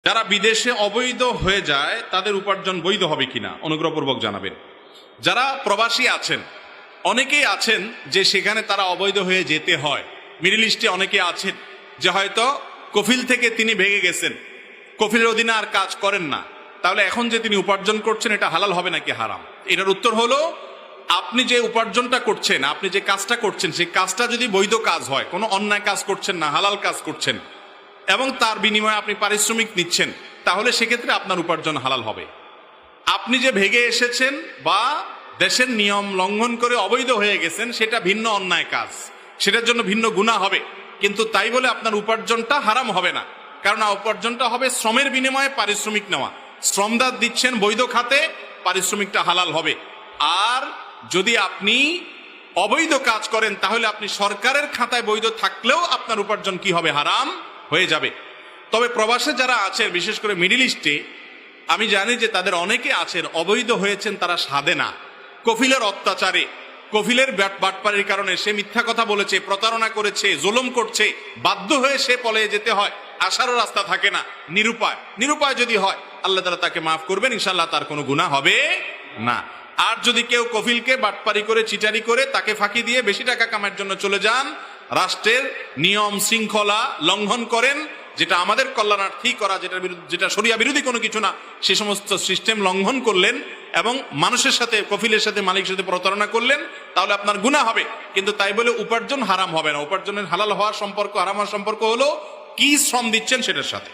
যারা বিদেশে অবৈধ হয়ে যায় তাদের উপার্জন বৈধ হবে কিনা অনুগ্রহপূর্বক জানাবেন। যারা প্রবাসী আছেন, অনেকেই আছেন যে সেখানে তারা অবৈধ হয়ে যেতে হয়। মিডল ইস্টে অনেকে আছেন যে হয়তো কফিল থেকে তিনি ভেঙে গেছেন, কফিলের অধীনে আর কাজ করেন না, তাহলে এখন যে তিনি উপার্জন করছেন এটা হালাল হবে নাকি হারাম? এটার উত্তর হলো, আপনি যে উপার্জনটা করছেন, আপনি যে কাজটা করছেন, সেই কাজটা যদি বৈধ কাজ হয়, কোনো অন্যায় কাজ করছেন না, হালাল কাজ করছেন এবং তার বিনিময়ে আপনি পারিশ্রমিক নিচ্ছেন, তাহলে সেক্ষেত্রে আপনার উপার্জন হালাল হবে। আপনি যে ভেগে এসেছেন বা দেশের নিয়ম লঙ্ঘন করে অবৈধ হয়ে গেছেন, সেটা ভিন্ন অন্যায় কাজ, সেটার জন্য ভিন্ন গুনাহ হবে, কিন্তু তাই বলে আপনার উপার্জনটা হারাম হবে না। কারণ উপার্জনটা হবে শ্রমের বিনিময়ে পারিশ্রমিক নেওয়া, শ্রমদান দিচ্ছেন বৈধ খাতে, পারিশ্রমিকটা হালাল হবে। আর যদি আপনি অবৈধ কাজ করেন তাহলে আপনি সরকারের খাতায় বৈধ থাকলেও আপনার উপার্জন কি হবে? হারাম হয়ে যাবে। তবে প্রবাসে যারা আছেন, বিশেষ করে মিডল ইস্টে, আমি জানি যে তাদের অনেকে আছেন অবৈধ হয়েছেন তারা সাধে না, কফিলের অত্যাচারে, কফিলের বাটপাড়ির কারণে সে মিথ্যা কথা বলেছে, প্রতারণা করেছে, জুলুম করছে, বাধ্য হয়ে সে পলায়ে যেতে হয়, আসারও রাস্তা থাকে না, নিরুপায় যদি হয় আল্লাহ তাআলা তাকে মাফ করবেন, ইনশাআল্লাহ তার কোনো গুনাহ হবে না। আর যদি কেউ কফিলকে বাটপারি করে, চিটারি করে, তাকে ফাঁকি দিয়ে বেশি টাকা কামানোর জন্য চলে যান, রাষ্ট্রের নিয়ম শৃঙ্খলা লঙ্ঘন করেন, যেটা আমাদের কল্যাণার্থী করা, যেটা শরিয়া বিরোধী কোনো কিছু না, সে সমস্ত সিস্টেম লঙ্ঘন করলেন এবং মানুষের সাথে, কফিলের সাথে, মালিকের সাথে প্রতারণা করলেন, তাহলে আপনার গুনাহ হবে। কিন্তু তাই বলে উপার্জন হারাম হবে না। উপার্জনের হালাল হওয়ার সম্পর্ক, হারাম হওয়ার সম্পর্ক হলো কি শ্রম দিচ্ছেন সেটার সাথে।